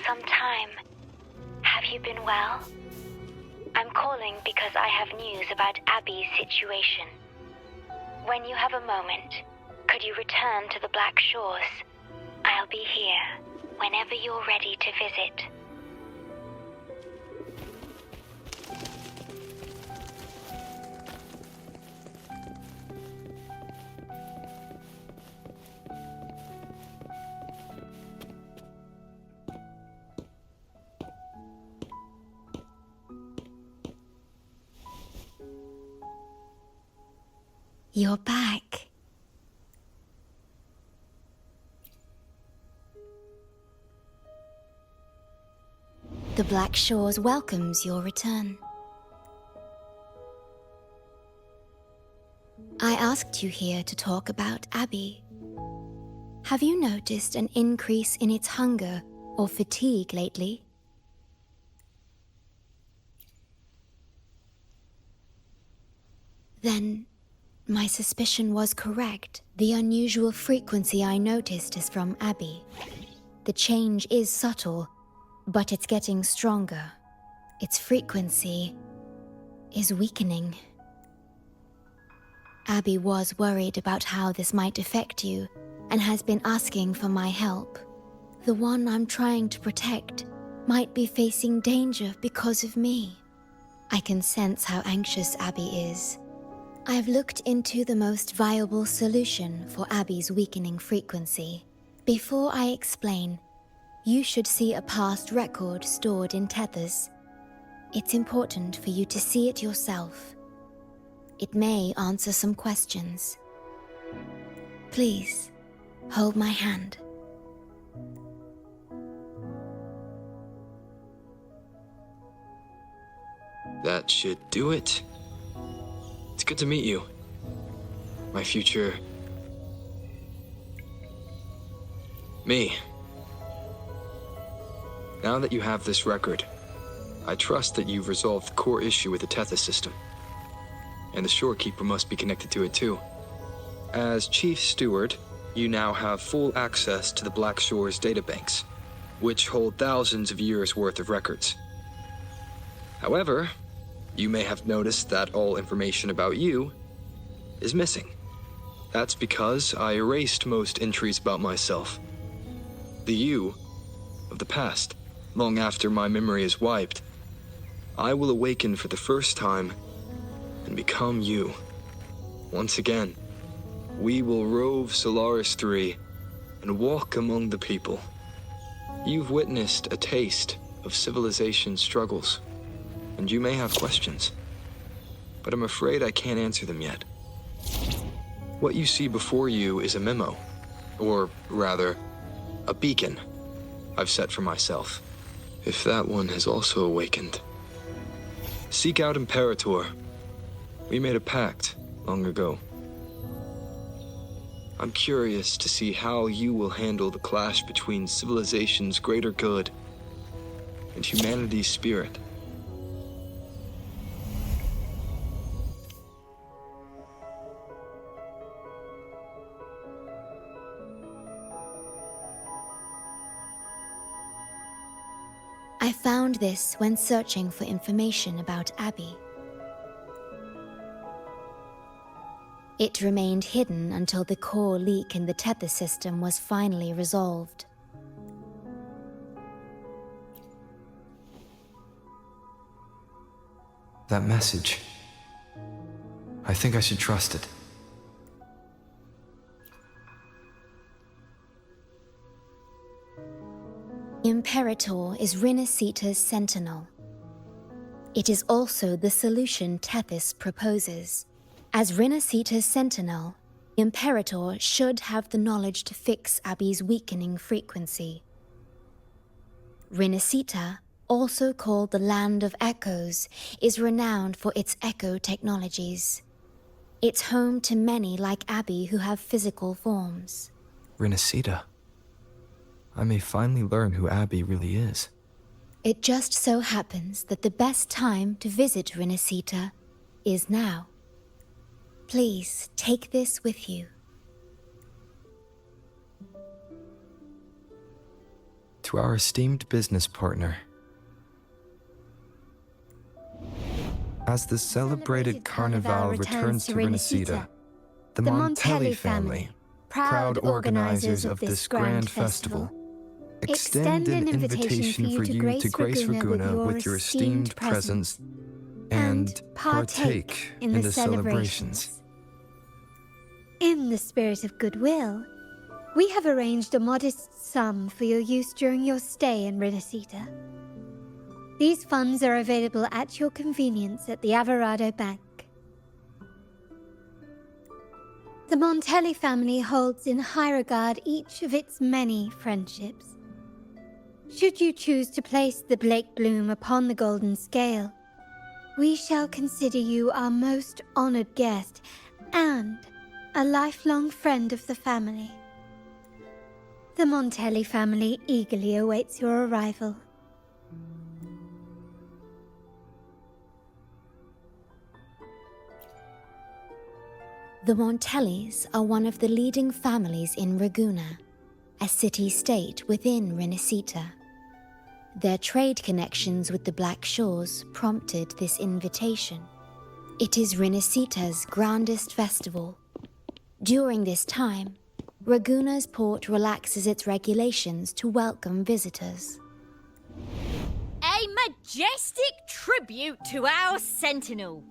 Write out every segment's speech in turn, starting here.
some time. Have you been well? I'm calling because I have news about Abby's situation. When you have a moment, could you return to the Black Shores? I'll be here whenever you're ready to visit. You're back. The Black Shores welcomes your return. I asked you here to talk about Abby. Have you noticed an increase in its hunger or fatigue lately? Then, my suspicion was correct. The unusual frequency I noticed is from Abby. The change is subtle, but it's getting stronger. Its frequency is weakening. Abby was worried about how this might affect you and has been asking for my help. The one I'm trying to protect might be facing danger because of me. I can sense how anxious Abby is. I've looked into the most viable solution for Abby's weakening frequency. Before I explain, you should see a past record stored in tethers. It's important for you to see it yourself. It may answer some questions. Please, hold my hand. That should do it. It's good to meet you. My future... me. Now that you have this record, I trust that you've resolved the core issue with the Tethys system. And the Shorekeeper must be connected to it too. As Chief Steward, you now have full access to the Black Shores databanks, which hold thousands of years' worth of records. However, you may have noticed that all information about you is missing. That's because I erased most entries about myself. The you of the past. Long after my memory is wiped, I will awaken for the first time and become you. Once again, we will rove Solaris 3 and walk among the people. You've witnessed a taste of civilization's struggles, and you may have questions, but I'm afraid I can't answer them yet. What you see before you is a memo, or rather, a beacon I've set for myself. If that one has also awakened, seek out Imperator. We made a pact long ago. I'm curious to see how you will handle the clash between civilization's greater good and humanity's spirit. I found this when searching for information about Abby. It remained hidden until the core leak in the tether system was finally resolved. That message. I think I should trust it. Imperator is Rinascita's sentinel. It is also the solution Tethys proposes. As Rinascita's sentinel, Imperator should have the knowledge to fix Abby's weakening frequency. Rinascita, also called the Land of Echoes, is renowned for its echo technologies. It's home to many like Abby who have physical forms. Rinascita. I may finally learn who Abby really is. It just so happens that the best time to visit Rinascita is now. Please take this with you. To our esteemed business partner. As the celebrated Carnival returns to Rinascita, the Montelli family, proud organizers of this grand festival, extend an invitation for you to grace Ragunna with your esteemed presence and partake in the celebrations. In the spirit of goodwill, we have arranged a modest sum for your use during your stay in Rinascita. These funds are available at your convenience at the Averado Bank. The Montelli family holds in high regard each of its many friendships. Should you choose to place the Blake Bloom upon the golden scale, we shall consider you our most honored guest and a lifelong friend of the family. The Montelli family eagerly awaits your arrival. The Montellis are one of the leading families in Ragunna, a city-state within Rinascita. Their trade connections with the Black Shores prompted this invitation. It is Rinascita's grandest festival. During this time, Ragunna's port relaxes its regulations to welcome visitors. A majestic tribute to our sentinel.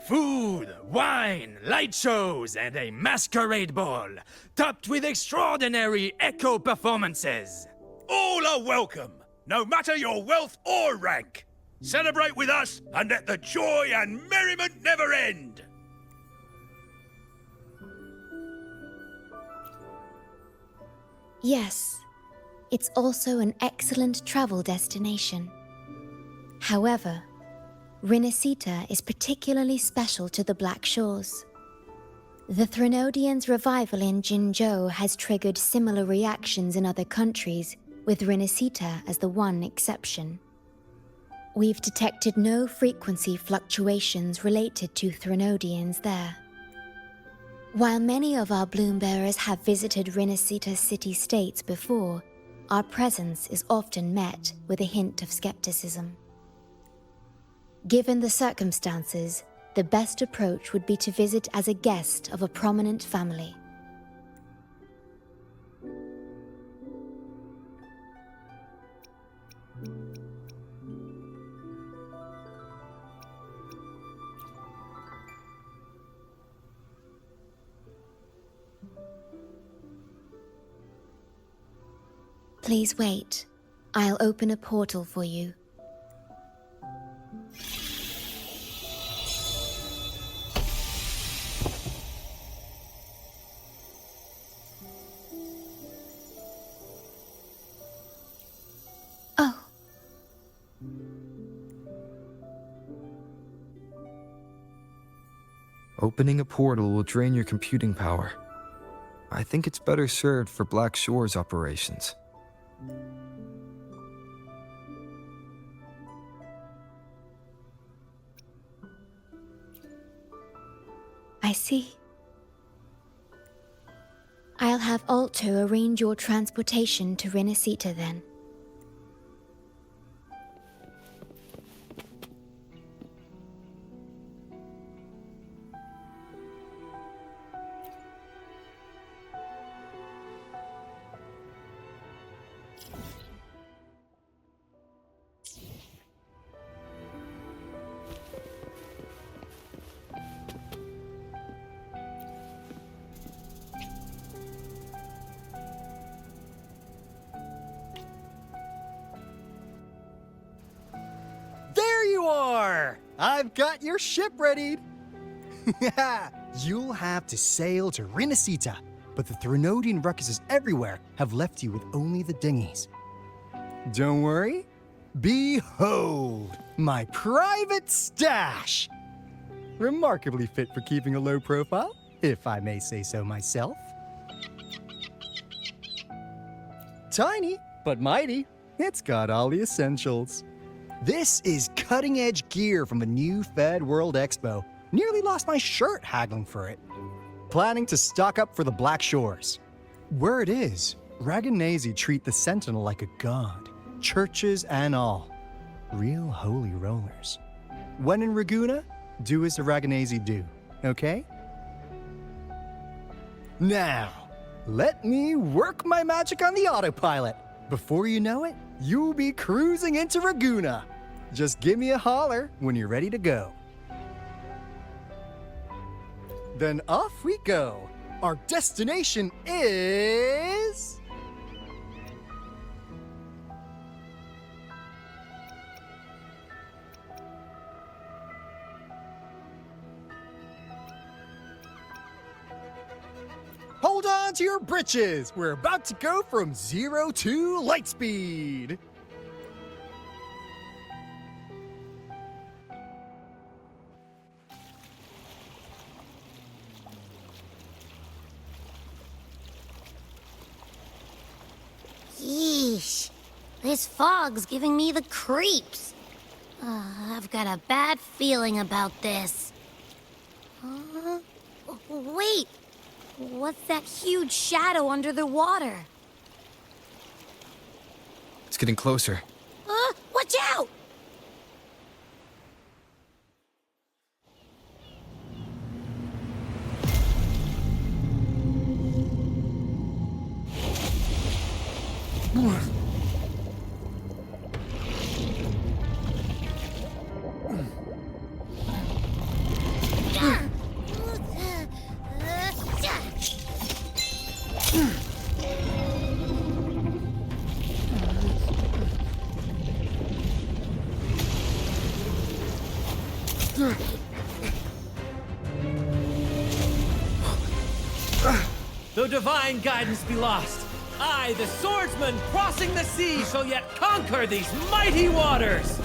Food, wine, light shows, and a masquerade ball, topped with extraordinary echo performances. All are welcome, no matter your wealth or rank. Celebrate with us and let the joy and merriment never end. Yes, it's also an excellent travel destination. However, Rinascita is particularly special to the Black Shores. The Threnodians' revival in Jinzhou has triggered similar reactions in other countries, with Rinascita as the one exception. We've detected no frequency fluctuations related to Threnodians there. While many of our bloom-bearers have visited Rinascita's city-states before, our presence is often met with a hint of skepticism. Given the circumstances, the best approach would be to visit as a guest of a prominent family. Please wait. I'll open a portal for you. Oh. Opening a portal will drain your computing power. I think it's better served for Black Shores operations. I see. I'll have Alto arrange your transportation to Rinascita then. There you are! I've got your ship readied. You'll have to sail to Rinascita, but the Threnodian ruckuses everywhere have left you with only the dinghies. Don't worry. Behold, my private stash! Remarkably fit for keeping a low profile, if I may say so myself. Tiny, but mighty. It's got all the essentials. This is cutting-edge gear from the new Fed World Expo. Nearly lost my shirt haggling for it. Planning to stock up for the Black Shores. Word is, Raganazi treat the Sentinel like a god, churches and all. Real holy rollers. When in Raguna, do as the Raganazi do, okay? Now, let me work my magic on the autopilot. Before you know it, you'll be cruising into Raguna. Just give me a holler when you're ready to go. Then off we go. Our destination is... Hold on to your britches! We're about to go from 0 to light speed! Yeesh. This fog's giving me the creeps. I've got a bad feeling about this. Wait! What's that huge shadow under the water? It's getting closer. Watch out! Though divine guidance be lost, I, the swordsman crossing the sea, shall yet conquer these mighty waters!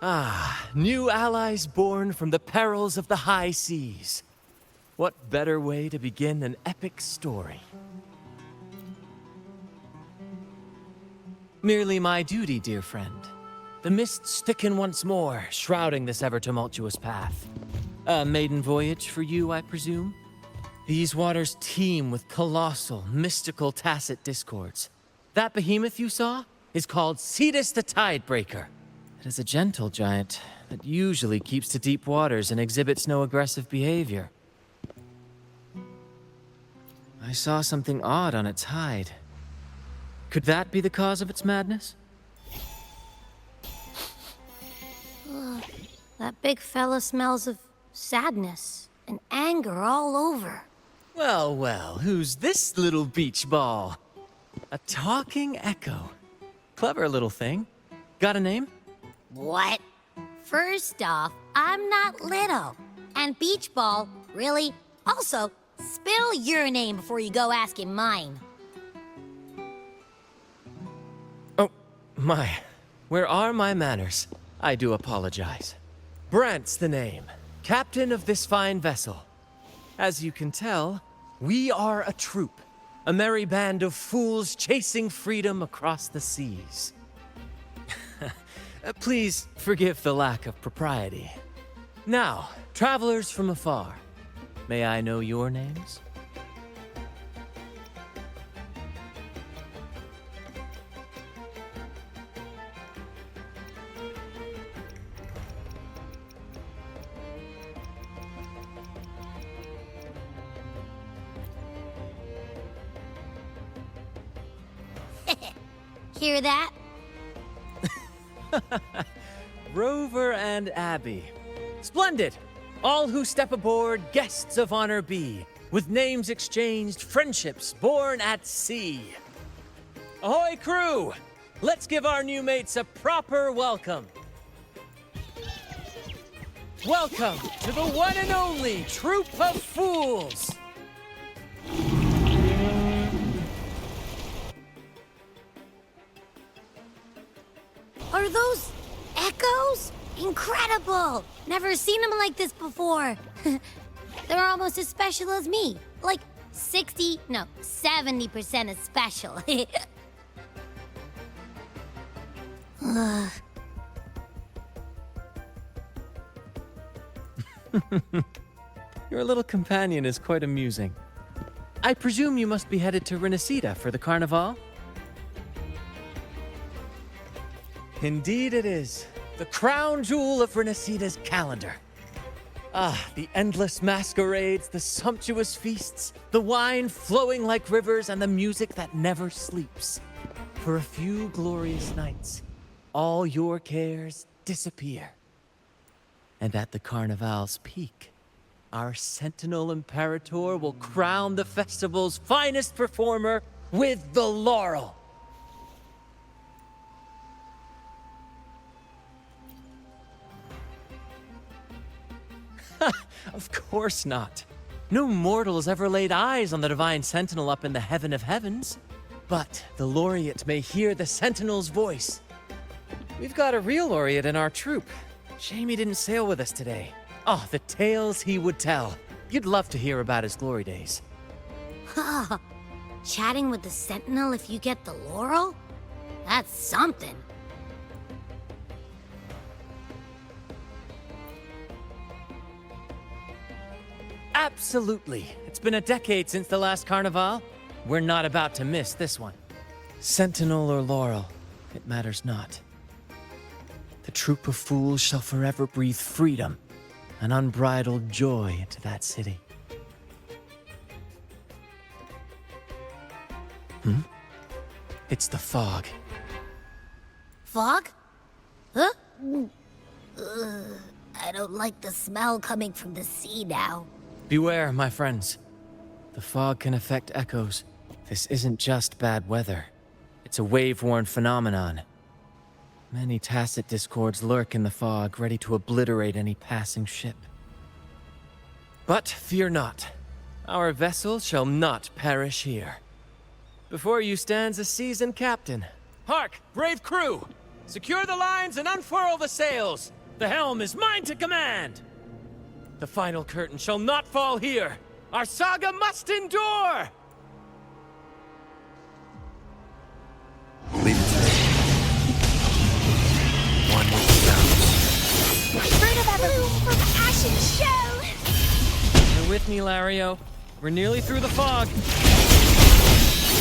Ah, new allies born from the perils of the high seas. What better way to begin an epic story? Merely my duty, dear friend. The mists thicken once more, shrouding this ever-tumultuous path. A maiden voyage for you, I presume? These waters teem with colossal, mystical, tacit discords. That behemoth you saw is called Cetus the Tidebreaker. It is a gentle giant that usually keeps to deep waters and exhibits no aggressive behavior. I saw something odd on its hide. Could that be the cause of its madness? That big fella smells of sadness and anger all over. Well, well, who's this little beach ball? A talking echo. Clever little thing. Got a name? What? First off, I'm not little. And Beach Ball, really? Also, spill your name before you go asking mine. Oh, my. Where are my manners? I do apologize. Brant's the name. Captain of this fine vessel. As you can tell, we are a troop. A merry band of fools chasing freedom across the seas. Please forgive the lack of propriety. Now, travelers from afar, may I know your names? Hear that? Rover and Abby. Splendid! All who step aboard, guests of honor be. With names exchanged, friendships born at sea. Ahoy, crew! Let's give our new mates a proper welcome. Welcome to the one and only Troop of Fools! Are those echoes? Incredible! Never seen them like this before. They're almost as special as me. Like 70% as special. Ugh. Your little companion is quite amusing. I presume you must be headed to Rinascita for the Carnival? Indeed it is. The crown jewel of Rinascita's calendar. Ah, the endless masquerades, the sumptuous feasts, the wine flowing like rivers, and the music that never sleeps. For a few glorious nights, all your cares disappear. And at the Carnival's peak, our Sentinel Imperator will crown the festival's finest performer with the laurel. Of course not. No mortal has ever laid eyes on the Divine Sentinel up in the heaven of heavens. But the laureate may hear the Sentinel's voice. We've got a real laureate in our troop. Shame he didn't sail with us today. Oh, the tales he would tell. You'd love to hear about his glory days. Chatting with the Sentinel if you get the laurel? That's something. Absolutely. It's been a decade since the last Carnival. We're not about to miss this one. Sentinel or laurel, it matters not. The troop of fools shall forever breathe freedom and unbridled joy into that city. It's the fog. Fog? Huh? I don't like the smell coming from the sea now. Beware, my friends. The fog can affect echoes. This isn't just bad weather. It's a wave-worn phenomenon. Many tacit discords lurk in the fog, ready to obliterate any passing ship. But fear not. Our vessel shall not perish here. Before you stands a seasoned captain. Hark, brave crew! Secure the lines and unfurl the sails! The helm is mine to command! The final curtain shall not fall here! Our saga must endure! Leave it to me. One with the bounce. Fruit of Everloom from Ashen Shell! You're with me, Lario. We're nearly through the fog.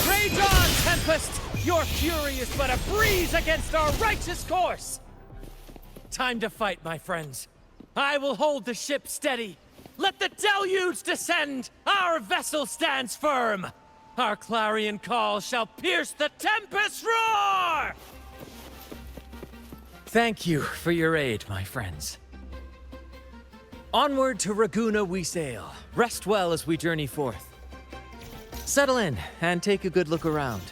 Rage on, Tempest! Your fury is but a breeze against our righteous course! Time to fight, my friends. I will hold the ship steady. Let the deluge descend! Our vessel stands firm! Our clarion call shall pierce the tempest's roar! Thank you for your aid, my friends. Onward to Raguna we sail. Rest well as we journey forth. Settle in and take a good look around.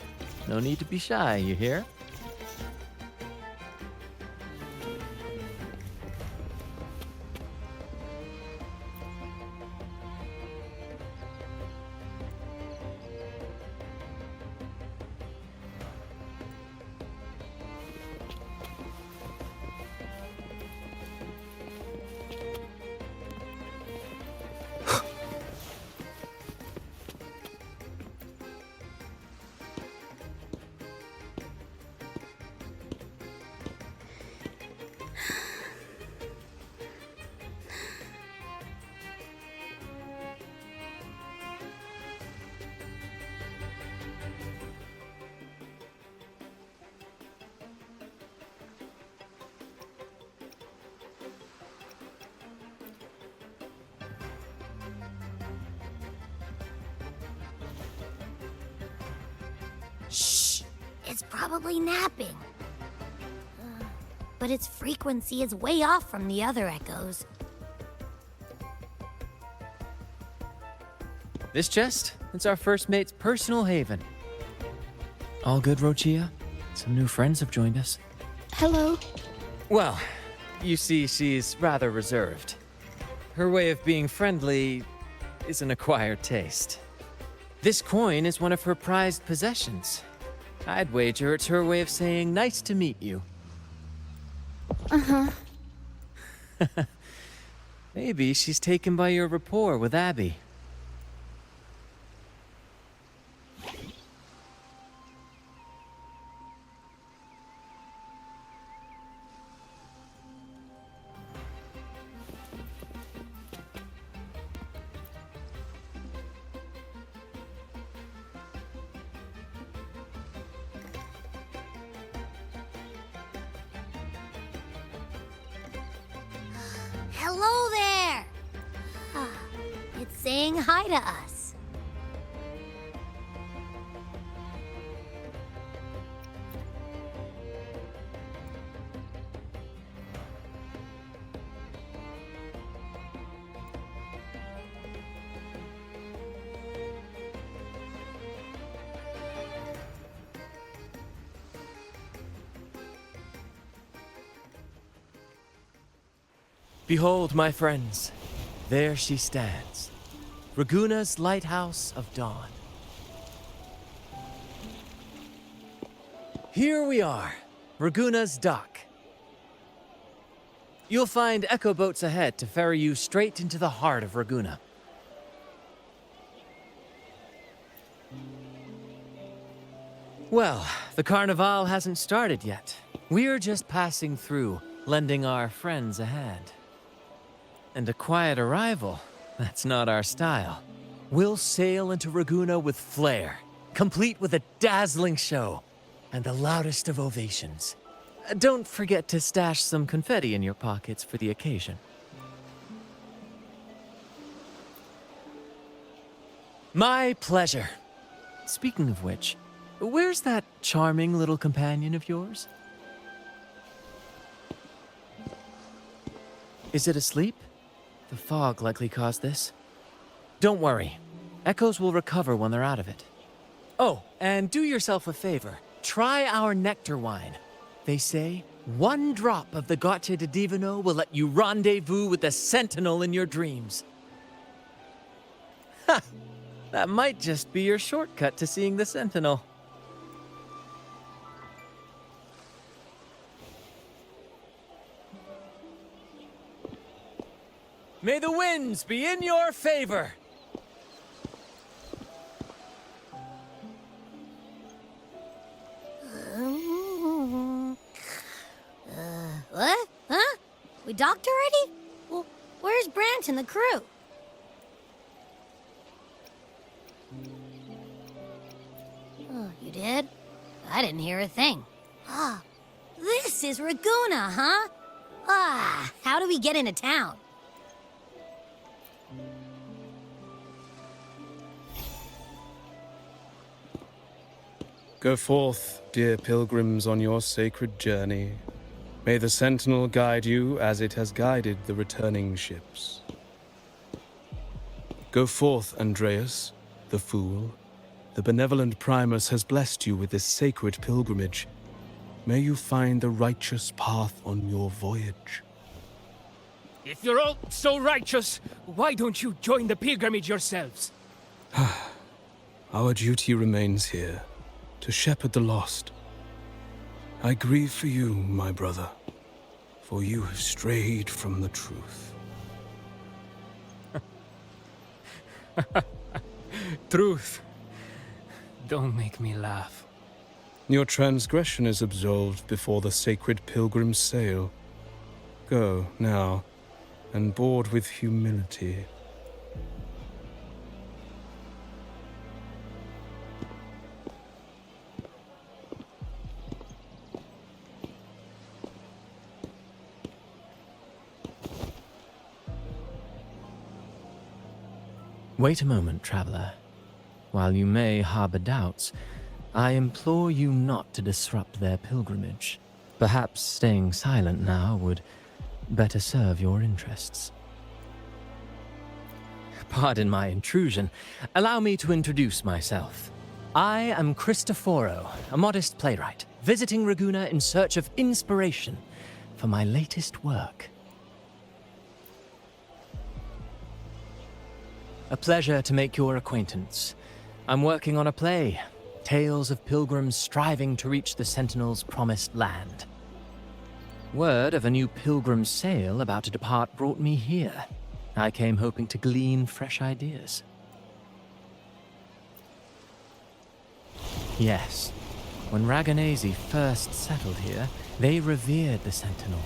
No need to be shy, you hear? It's probably napping. But its frequency is way off from the other echoes. This chest? It's our first mate's personal haven. All good, Rochia? Some new friends have joined us. Hello. Well, you see, she's rather reserved. Her way of being friendly is an acquired taste. This coin is one of her prized possessions. I'd wager it's her way of saying nice to meet you. Uh-huh. Maybe she's taken by your rapport with Abby. Hello there! It's saying hi to us. Behold, my friends, there she stands, Raguna's Lighthouse of Dawn. Here we are, Raguna's dock. You'll find echo boats ahead to ferry you straight into the heart of Raguna. Well, the Carnival hasn't started yet. We're just passing through, lending our friends a hand. And a quiet arrival, that's not our style. We'll sail into Raguna with flair, complete with a dazzling show, and the loudest of ovations. Don't forget to stash some confetti in your pockets for the occasion. My pleasure. Speaking of which, where's that charming little companion of yours? Is it asleep? The fog likely caused this. Don't worry. Echoes will recover when they're out of it. Oh, and do yourself a favor. Try our nectar wine. They say, 1 drop of the Gocce di Divino will let you rendezvous with the Sentinel in your dreams. Ha! That might just be your shortcut to seeing the Sentinel. May the winds be in your favor! What? Huh? We docked already? Well, where's Brant and the crew? Oh, you did? I didn't hear a thing. Ah, this is Raguna, huh? Ah, how do we get into town? Go forth, dear pilgrims, on your sacred journey. May the Sentinel guide you as it has guided the returning ships. Go forth, Andreas, the fool. The benevolent Primus has blessed you with this sacred pilgrimage. May you find the righteous path on your voyage. If you're all so righteous, why don't you join the pilgrimage yourselves? Our duty remains here, to shepherd the lost. I grieve for you, my brother, for you have strayed from the truth. Truth. Don't make me laugh. Your transgression is absolved before the sacred pilgrims sail. Go, now, and board with humility. Wait a moment, traveler. While you may harbor doubts, I implore you not to disrupt their pilgrimage. Perhaps staying silent now would better serve your interests. Pardon my intrusion. Allow me to introduce myself. I am Cristoforo, a modest playwright, visiting Ragusa in search of inspiration for my latest work. A pleasure to make your acquaintance. I'm working on a play, tales of pilgrims striving to reach the Sentinel's promised land. Word of a new pilgrim sail about to depart brought me here. I came hoping to glean fresh ideas. Yes, when Raganesi first settled here, they revered the Sentinel.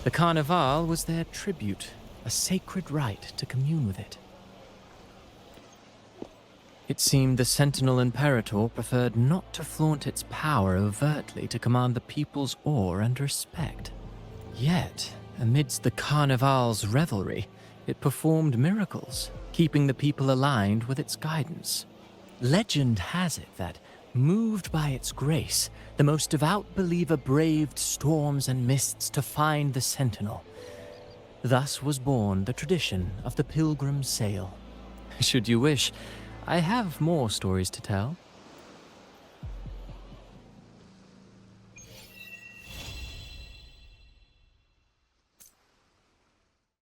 The Carnival was their tribute, a sacred right to commune with it. It seemed the Sentinel Imperator preferred not to flaunt its power overtly to command the people's awe and respect. Yet, amidst the Carnival's revelry, it performed miracles, keeping the people aligned with its guidance. Legend has it that, moved by its grace, the most devout believer braved storms and mists to find the Sentinel. Thus was born the tradition of the pilgrim sail. Should you wish, I have more stories to tell.